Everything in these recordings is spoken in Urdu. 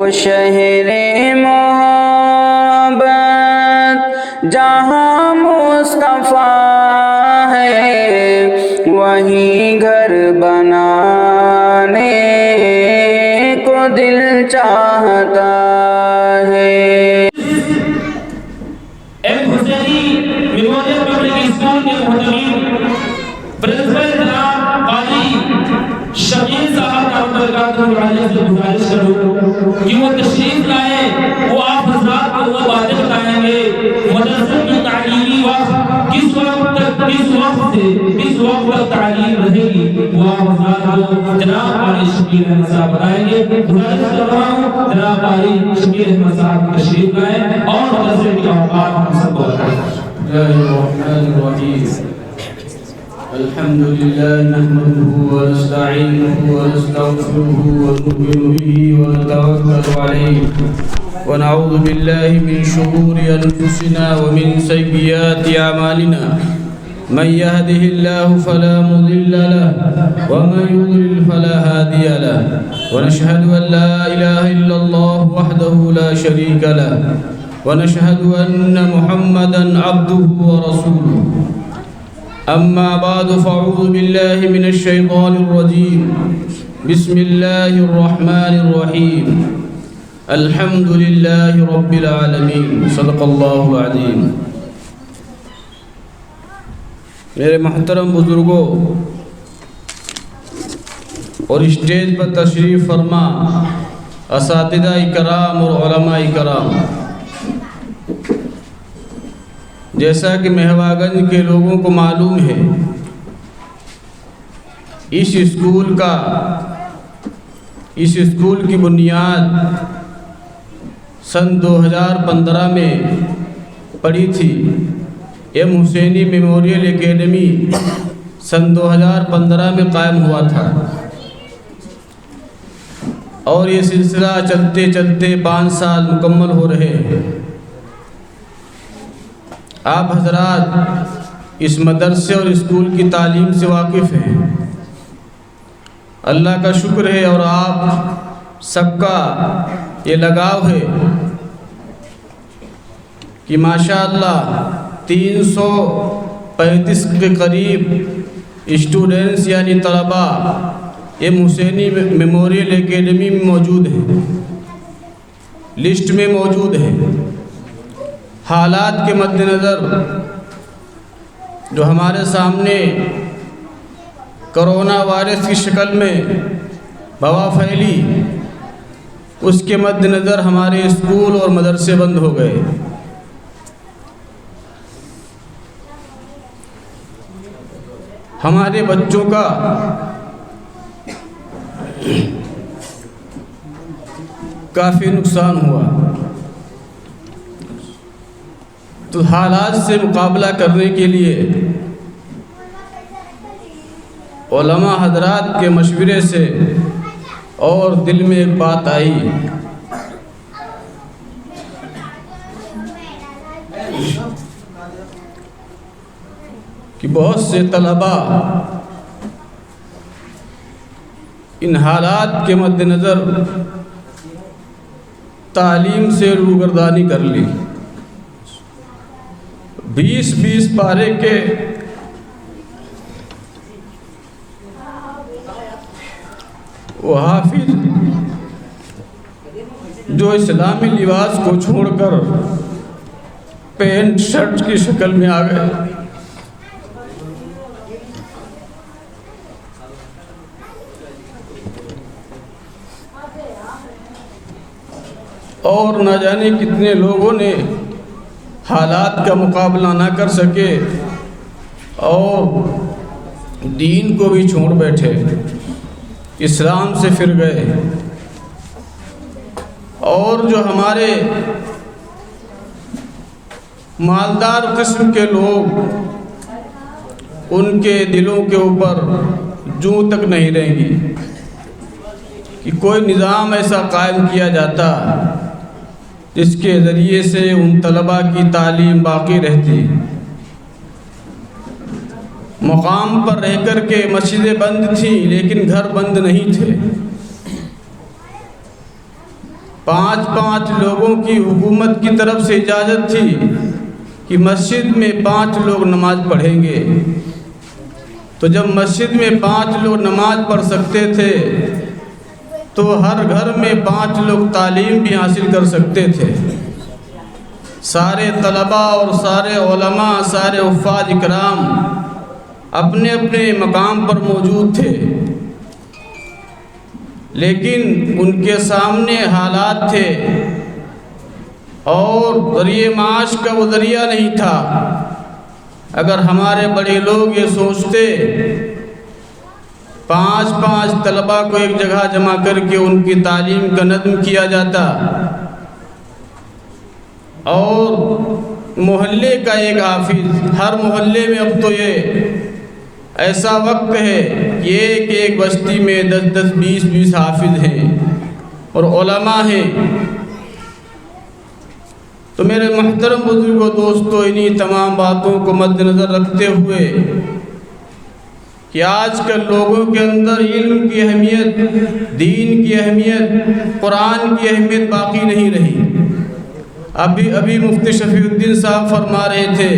شہر محبت جہاں مصطفیٰ ہے وہیں گھر بنانے کو دل چاہتا ہے۔ ایک حسینی میموریل پبلک اسکول کے محترم پرنسپل جناب قاضی شبیر صاحب کا برکاتہ عالیہ سے گزارش کروں کہ وہ تشریف لائیں، وہ آپ حضرات کو وہ باتیں بتائیں گے مدرسے کی تعلیمی وقت کس وقت تک کس وقت تک تعلیم رہے گی، وہ آپ حضرات کو جناب قاضی شبیر احمد صاحب بتائیں گے۔ گزارش کر رہا ہوں جناب قاضی شبیر احمد صاحب تشریف لائیں اور مدرسے کی اوقات ہم سب کو بتائیں۔ الحمد لله نحمده ونستعينه ونستغفره ونؤمن به ونتوكل عليه ونعوذ بالله من شرور أنفسنا ومن سيئات أعمالنا من يهده الله فلا مضل له ومن يضلل فلا هادي له ونشهد أن لا إله إلا الله وحده لا شريك له ونشهد أن محمدا عبده ورسوله أما بعد فأعوذ بالله من الشيطان الرجيم بسم الله الرحمن الرحيم الحمد لله رب العالمين صدق الله العظيم۔ میرے محترم بزرگوں اور اسٹیج پر تشریف فرما اساتذہ کرام اور علماء کرام، جیسا کہ مہوا گنج کے لوگوں کو معلوم ہے اس اسکول کی بنیاد سن 2015 میں پڑی تھی۔ ایم حسینی میموریل اکیڈمی سن 2015 میں قائم ہوا تھا اور یہ سلسلہ چلتے چلتے 5 سال مکمل ہو رہے ہیں۔ آپ حضرات اس مدرسے اور اسکول کی تعلیم سے واقف ہیں، اللہ کا شکر ہے، اور آپ سب کا یہ لگاؤ ہے کہ ماشاءاللہ 335 کے قریب اسٹوڈنٹس یعنی طلباء ایم حسینی میموریل اکیڈمی میں موجود ہیں، لسٹ میں موجود ہیں۔ حالات کے مد نظر جو ہمارے سامنے کرونا وائرس کی شکل میں وبا پھیلی، اس کے مد نظر ہمارے اسکول اور مدرسے بند ہو گئے۔ ہمارے بچوں کا کافی نقصان ہوا۔ تو حالات سے مقابلہ کرنے کے لیے علماء حضرات کے مشورے سے اور دل میں ایک بات آئی کہ بہت سے طلباء ان حالات کے مد نظر تعلیم سے روگردانی کر لی۔ 20 پارے کے وہ حافظ جو اسلامی لباس کو چھوڑ کر پینٹ شرٹ کی شکل میں آ گئے، اور نہ جانے کتنے لوگوں نے حالات کا مقابلہ نہ کر سکے اور دین کو بھی چھوڑ بیٹھے، اسلام سے پھر گئے۔ اور جو ہمارے مالدار قسم کے لوگ، ان کے دلوں کے اوپر جوں تک نہیں رہیں گی کہ کوئی نظام ایسا قائم کیا جاتا جس کے ذریعے سے ان طلباء کی تعلیم باقی رہتی۔ مقام پر رہ کر کے مسجدیں بند تھیں لیکن گھر بند نہیں تھے۔ 5 لوگوں کی حکومت کی طرف سے اجازت تھی کہ مسجد میں 5 لوگ نماز پڑھیں گے، تو جب مسجد میں 5 لوگ نماز پڑھ سکتے تھے تو ہر گھر میں 5 لوگ تعلیم بھی حاصل کر سکتے تھے۔ سارے طلباء اور سارے علماء، سارے حفاظ اکرام اپنے اپنے مقام پر موجود تھے، لیکن ان کے سامنے حالات تھے اور ذریعہ معاش کا وہ ذریعہ نہیں تھا۔ اگر ہمارے بڑے لوگ یہ سوچتے 5 طلباء کو ایک جگہ جمع کر کے ان کی تعلیم کا نظم کیا جاتا اور محلے کا ایک حافظ، ہر محلے میں اب تو یہ ایسا وقت ہے کہ ایک بستی میں 10 20 حافظ ہیں اور علماء ہیں۔ تو میرے محترم بزرگوں، دوستو، انہی تمام باتوں کو مد نظر رکھتے ہوئے کہ آج کل لوگوں کے اندر علم کی اہمیت، دین کی اہمیت، قرآن کی اہمیت باقی نہیں رہی۔ ابھی مفتی شفیع الدین صاحب فرما رہے تھے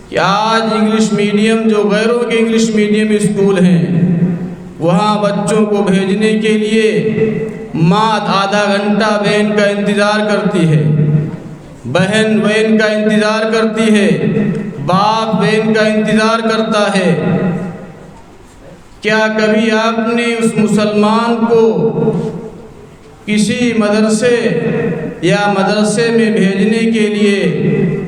کہ آج انگلش میڈیم، جو غیروں کے انگلش میڈیم اسکول ہیں، وہاں بچوں کو بھیجنے کے لیے ماں آدھا گھنٹہ وین کا انتظار کرتی ہے، بہن وین کا انتظار کرتی ہے، باپ وین کا انتظار کرتا ہے۔ کیا کبھی آپ نے اس مسلمان کو کسی مدرسے یا مدرسے میں بھیجنے کے لیے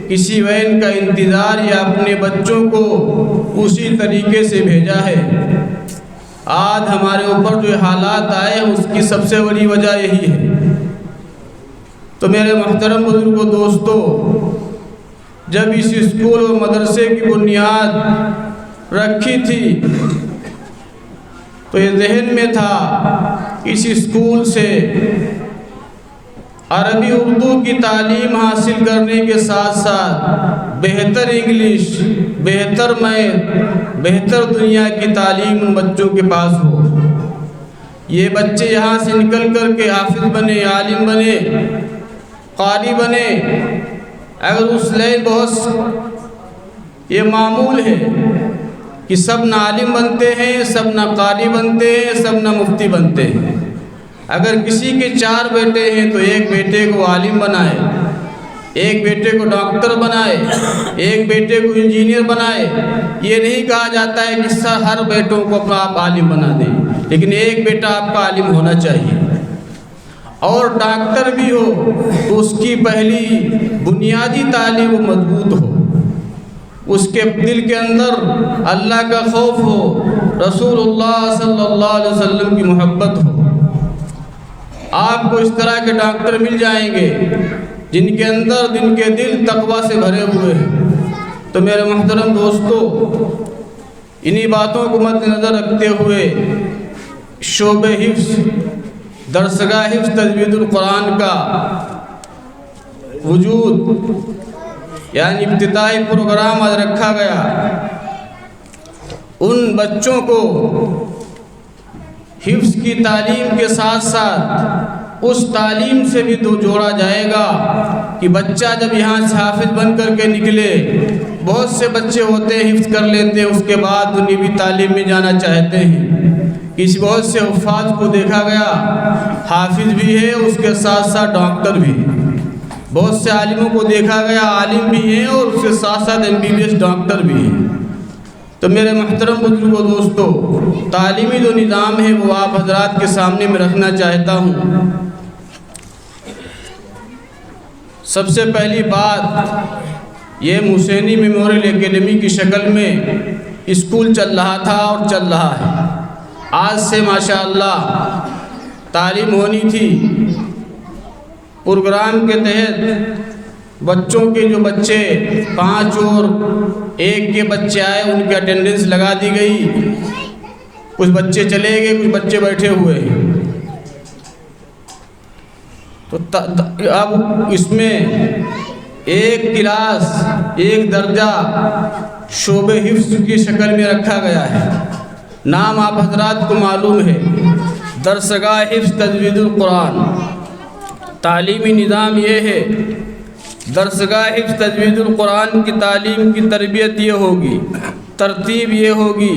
کسی وین کا انتظار یا اپنے بچوں کو اسی طریقے سے بھیجا ہے؟ آج ہمارے اوپر جو حالات آئے ہیں اس کی سب سے بڑی وجہ یہی ہے۔ تو میرے محترم بزرگوں، دوستو، جب اس اسکول و مدرسے کی بنیاد رکھی تھی تو یہ ذہن میں تھا کہ اس اسکول سے عربی اردو کی تعلیم حاصل کرنے کے ساتھ ساتھ بہتر انگلش، بہتر میتھ، بہتر دنیا کی تعلیم ان بچوں کے پاس ہو۔ یہ بچے یہاں سے نکل کر کے حافظ بنے، عالم بنے، قاری بنے۔ اگر اس لئے یہ معمول ہے کہ سب نہ عالم بنتے ہیں، سب نہ قاری بنتے ہیں، سب نہ مفتی بنتے ہیں۔ اگر کسی کے 4 بیٹے ہیں تو ایک بیٹے کو عالم بنائے، ایک بیٹے کو ڈاکٹر بنائے، ایک بیٹے کو انجینئر بنائے۔ یہ نہیں کہا جاتا ہے کہ ہر بیٹوں کو اپنا آپ عالم بنا دیں، لیکن ایک بیٹا آپ کا عالم ہونا چاہیے۔ اور ڈاکٹر بھی ہو تو اس کی پہلی بنیادی تعلیم مضبوط ہو، اس کے دل کے اندر اللہ کا خوف ہو، رسول اللہ صلی اللہ علیہ وسلم کی محبت ہو۔ آپ کو اس طرح کے ڈاکٹر مل جائیں گے جن کے اندر، جن کے دل تقویٰ سے بھرے ہوئے ہیں۔ تو میرے محترم دوستو، انہی باتوں کو مد نظر رکھتے ہوئے شعبہ حفظ، درسگاہ حفظ تجوید القرآن کا وجود، یعنی افتتاحی پروگرام آج رکھا گیا۔ ان بچوں کو حفظ کی تعلیم کے ساتھ ساتھ اس تعلیم سے بھی جوڑا جائے گا کہ بچہ جب یہاں سے حافظ بن کر کے نکلے، بہت سے بچے ہوتے ہیں حفظ کر لیتے ہیں، اس کے بعد دنیوی تعلیم میں جانا چاہتے ہیں۔ کسی بہت سے حفاظ کو دیکھا گیا حافظ بھی ہے، اس کے ساتھ ساتھ ڈاکٹر بھی۔ بہت سے عالموں کو دیکھا گیا عالم بھی ہیں اور اس کے ساتھ ساتھ MBBS ڈاکٹر بھی ہیں۔ تو میرے محترم بزرگوں، دوستو، تعلیمی جو نظام ہے وہ آپ حضرات کے سامنے میں رکھنا چاہتا ہوں۔ سب سے پہلی بات، یہ حسینی میموریل اکیڈمی کی شکل میں اسکول چل رہا تھا اور چل رہا ہے۔ آج سے ماشاءاللہ تعلیم ہونی تھی۔ پروگرام کے تحت بچوں کے جو بچے 5 اور 1 کے بچے آئے، ان کی اٹینڈنس لگا دی گئی۔ کچھ بچے چلے گئے، کچھ بچے بیٹھے ہوئے ہیں۔ تو اب اس میں ایک کلاس، ایک درجہ شعبہ حفظ کی شکل میں رکھا گیا ہے۔ نام آپ حضرات کو معلوم ہے، درسگاہ حفظ تجوید القرآن۔ تعلیمی نظام یہ ہے، درسگاہ حفظ تجوید القرآن کی تعلیم کی تربیت یہ ہوگی، ترتیب یہ ہوگی،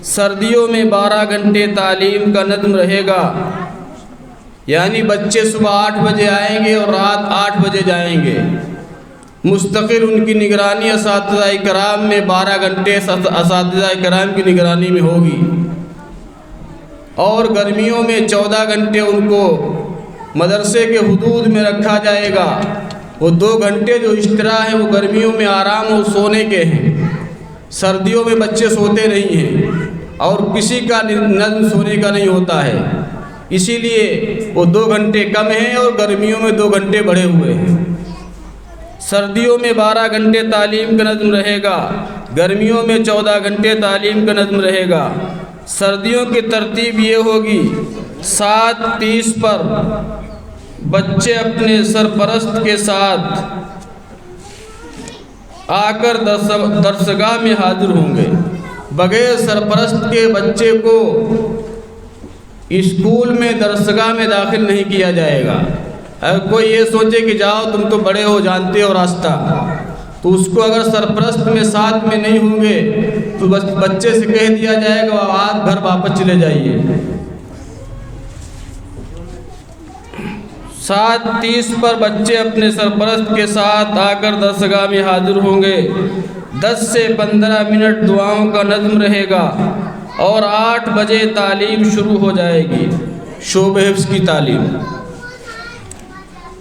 سردیوں میں 12 گھنٹے تعلیم کا نظم رہے گا، یعنی بچے صبح 8 بجے آئیں گے اور رات 8 بجے جائیں گے، مستقل ان کی نگرانی اساتذہ کرام میں 12 گھنٹے اساتذہ کرام کی نگرانی میں ہوگی، اور گرمیوں میں 14 گھنٹے ان کو مدرسے کے حدود میں رکھا جائے گا۔ وہ 2 گھنٹے جو اشترا ہیں وہ گرمیوں میں آرام اور سونے کے ہیں، سردیوں میں بچے سوتے نہیں ہیں اور کسی کا نظم سونے کا نہیں ہوتا ہے، اسی لیے وہ 2 گھنٹے کم ہیں اور گرمیوں میں 2 گھنٹے بڑھے ہوئے ہیں۔ سردیوں میں 12 گھنٹے تعلیم کا نظم رہے گا، گرمیوں میں 14 گھنٹے تعلیم کا نظم رہے گا۔ سردیوں کی ترتیب یہ ہوگی، 7:30 پر بچے اپنے سرپرست کے ساتھ آ کر درسگاہ میں حاضر ہوں گے۔ بغیر سرپرست کے بچے کو اسکول میں درسگاہ میں داخل نہیں کیا جائے گا۔ اگر کوئی یہ سوچے کہ جاؤ تم تو بڑے ہو، جانتے ہو راستہ، تو اس کو اگر سرپرست میں ساتھ میں نہیں ہوں گے تو بچے سے کہہ دیا جائے گا آپ گھر واپس چلے جائیے۔ 7:30 پر بچے اپنے سرپرست کے ساتھ آ کر درسگاہ میں حاضر ہوں گے۔ 10 سے 15 منٹ دعاؤں کا نظم رہے گا اور 8 بجے تعلیم شروع ہو جائے گی، شعبہ حفظ کی تعلیم،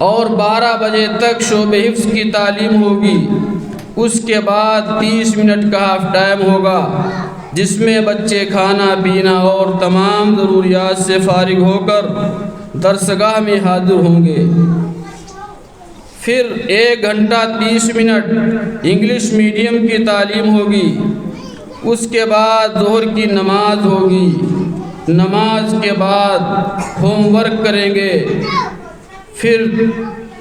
اور 12 بجے تک شعبہ حفظ کی تعلیم ہوگی۔ اس کے بعد 30 منٹ کا ہاف ٹائم ہوگا جس میں بچے کھانا پینا اور تمام ضروریات سے فارغ ہو کر درسگاہ میں حاضر ہوں گے۔ پھر 1 گھنٹہ 30 منٹ انگلش میڈیم کی تعلیم ہوگی۔ اس کے بعد ظہر کی نماز ہوگی، نماز کے بعد ہوم ورک کریں گے، پھر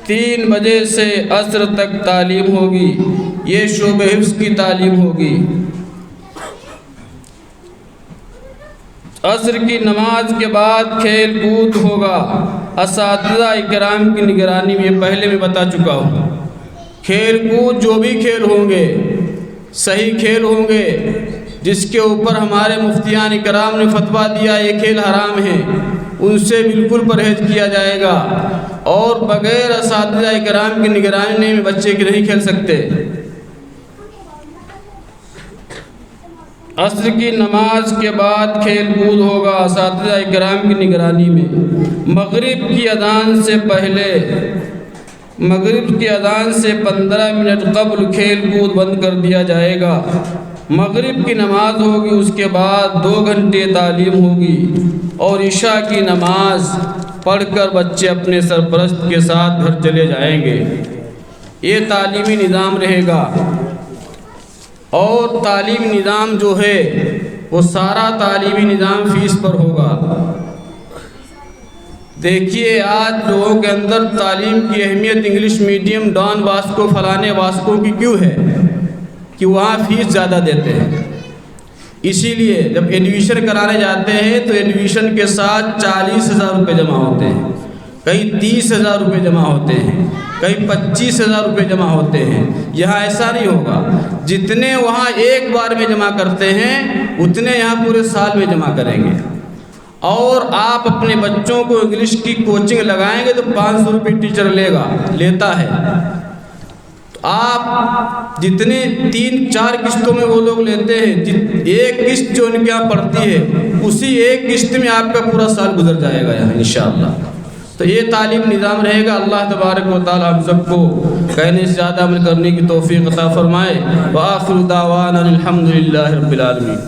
3 بجے سے عصر تک تعلیم ہوگی، یہ شعبہ حفظ کی تعلیم ہوگی۔ عصر کی نماز کے بعد کھیل کود ہوگا، اساتذہ کرام کی نگرانی میں، پہلے میں بتا چکا ہوں۔ کھیل کود جو بھی کھیل ہوں گے صحیح کھیل ہوں گے، جس کے اوپر ہمارے مفتیان کرام نے فتویٰ دیا یہ کھیل حرام ہیں، ان سے بالکل پرہیز کیا جائے گا، اور بغیر اساتذہ کرام کی نگرانی میں بچے کی نہیں کھیل سکتے۔ عصر کی نماز کے بعد کھیل کود ہوگا اساتذہ کرام کی نگرانی میں۔ مغرب کی اذان سے پہلے، مغرب کی اذان سے 15 منٹ قبل کھیل کود بند کر دیا جائے گا۔ مغرب کی نماز ہوگی، اس کے بعد 2 گھنٹے تعلیم ہوگی، اور عشاء کی نماز پڑھ کر بچے اپنے سرپرست کے ساتھ گھر چلے جائیں گے۔ یہ تعلیمی نظام رہے گا، اور تعلیمی نظام جو ہے وہ سارا تعلیمی نظام فیس پر ہوگا۔ دیکھیے آج لوگوں کے اندر تعلیم کی اہمیت انگلش میڈیم ڈان باسکو فلانے باسکو کی کیوں ہے کہ وہاں فیس زیادہ دیتے ہیں، اسی لیے جب ایڈمیشن کرانے جاتے ہیں تو ایڈمیشن کے ساتھ 40,000 روپے جمع ہوتے ہیں، کہیں 30,000 روپے جمع ہوتے ہیں، کہیں 25,000 روپے جمع ہوتے ہیں۔ یہاں ایسا نہیں ہوگا، جتنے وہاں ایک بار میں جمع کرتے ہیں اتنے یہاں پورے سال میں جمع کریں گے۔ اور آپ اپنے بچوں کو انگلش کی کوچنگ لگائیں گے تو 500 روپے ٹیچر لیتا ہے، تو آپ جتنے 3-4 قسطوں میں وہ لوگ لیتے ہیں، ایک قسط جو ان کے یہاں پڑتی ہے اسی ایک قسط میں آپ کا پورا سال گزر جائے گا یہاں انشاءاللہ۔ تو یہ تعلیم نظام رہے گا۔ اللہ تبارک و تعالی ہم سب کو کہنے سے زیادہ عمل کرنے کی توفیق عطا فرمائے۔ وآخر دعوانا الحمدللہ رب العالمین۔